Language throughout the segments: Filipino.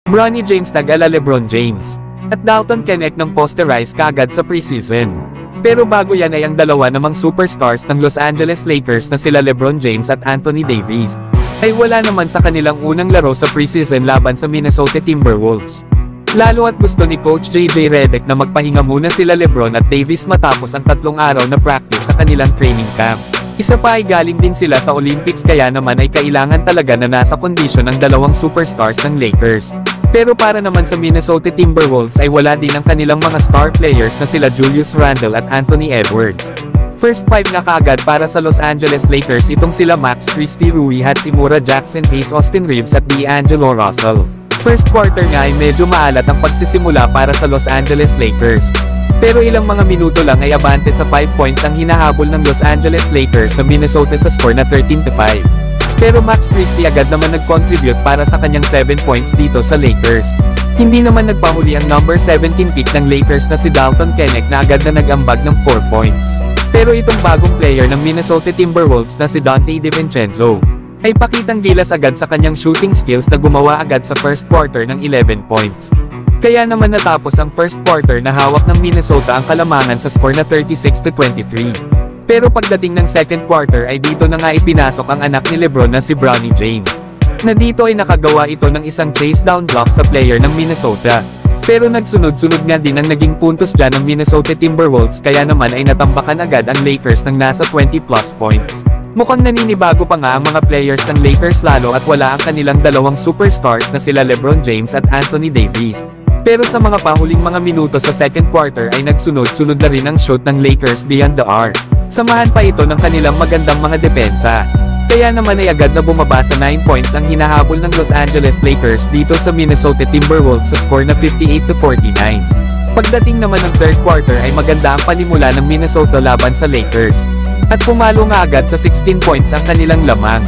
Bronny James nag-ala LeBron James, at Dalton Knecht ng posterize kaagad sa preseason. Pero bago yan ay ang dalawa namang superstars ng Los Angeles Lakers na sila LeBron James at Anthony Davis, ay wala naman sa kanilang unang laro sa preseason laban sa Minnesota Timberwolves. Lalo at gusto ni Coach JJ Redick na magpahinga muna sila LeBron at Davis matapos ang 3 araw na practice sa kanilang training camp. Isa pa ay galing din sila sa Olympics kaya naman ay kailangan talaga na nasa kondisyon ng dalawang superstars ng Lakers. Pero para naman sa Minnesota Timberwolves ay wala din ang kanilang mga star players na sila Julius Randle at Anthony Edwards. First 5 na kaagad para sa Los Angeles Lakers itong sila Max Christie, Rui Hachimura, Jackson Hayes, Austin Reeves at D'Angelo Russell. First quarter nga ay medyo maalat ang pagsisimula para sa Los Angeles Lakers. Pero ilang mga minuto lang ay abante sa 5 points ang hinahabol ng Los Angeles Lakers sa Minnesota sa score na 13-5. Pero Max Christie agad naman nag-contribute para sa kanyang 7 points dito sa Lakers. Hindi naman nagpahuli ang number 17 pick ng Lakers na si Dalton Knecht na agad na nag-ambag ng 4 points. Pero itong bagong player ng Minnesota Timberwolves na si Donte DiVincenzo, ay pakitang gilas agad sa kanyang shooting skills na gumawa agad sa first quarter ng 11 points. Kaya naman natapos ang first quarter na hawak ng Minnesota ang kalamangan sa score na 36-23. Pero pagdating ng second quarter ay dito na nga ipinasok ang anak ni LeBron na si Bronny James. Na dito ay nakagawa ito ng isang chase down block sa player ng Minnesota. Pero nagsunod-sunod nga din ang naging puntos dyan ng Minnesota Timberwolves kaya naman ay natambakan agad ang Lakers ng nasa 20+ points. Mukhang naninibago pa nga ang mga players ng Lakers lalo at wala ang kanilang dalawang superstars na sila LeBron James at Anthony Davis. Pero sa mga pahuling mga minuto sa second quarter ay nagsunod-sunod na rin ang shoot ng Lakers beyond the arc. Samahan pa ito ng kanilang magandang mga depensa. Kaya naman ay agad na bumaba sa 9 points ang hinahabol ng Los Angeles Lakers dito sa Minnesota Timberwolves sa score na 58-49. Pagdating naman ng third quarter ay maganda ang panimula ng Minnesota laban sa Lakers. At pumalo nga agad sa 16 points ang kanilang lamang.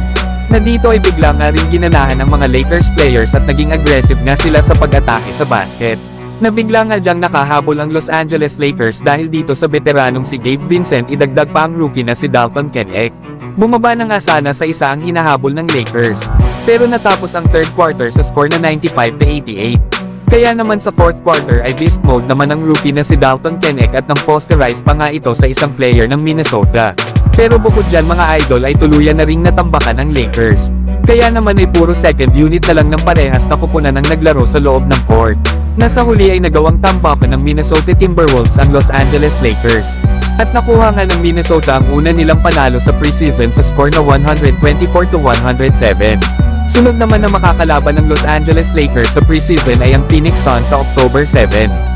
Na dito ay bigla nga rin ginanahan ng mga Lakers players at naging aggressive nga sila sa pag-atake sa basket. Na bigla nga dyang nakahabol ang Los Angeles Lakers dahil dito sa veteranong si Gabe Vincent idagdag pa ang rookie na si Dalton Knecht. Bumaba na nga sana sa isa ang hinahabol ng Lakers. Pero natapos ang third quarter sa score na 95-88. Kaya naman sa fourth quarter ay beast mode naman ang rookie na si Dalton Knecht at nang posterize pa nga ito sa isang player ng Minnesota. Pero bukod dyan mga idol ay tuluyan na ring natambakan ang Lakers. Kaya naman ay puro second unit na lang ng parehas na kupunan ang naglaro sa loob ng court. Nasa huli ay nagawang tambakan ng Minnesota Timberwolves ang Los Angeles Lakers. At nakuha nga ng Minnesota ang una nilang panalo sa preseason sa score na 124-107. Sunod naman na makakalaban ng Los Angeles Lakers sa preseason ay ang Phoenix Suns sa October 7.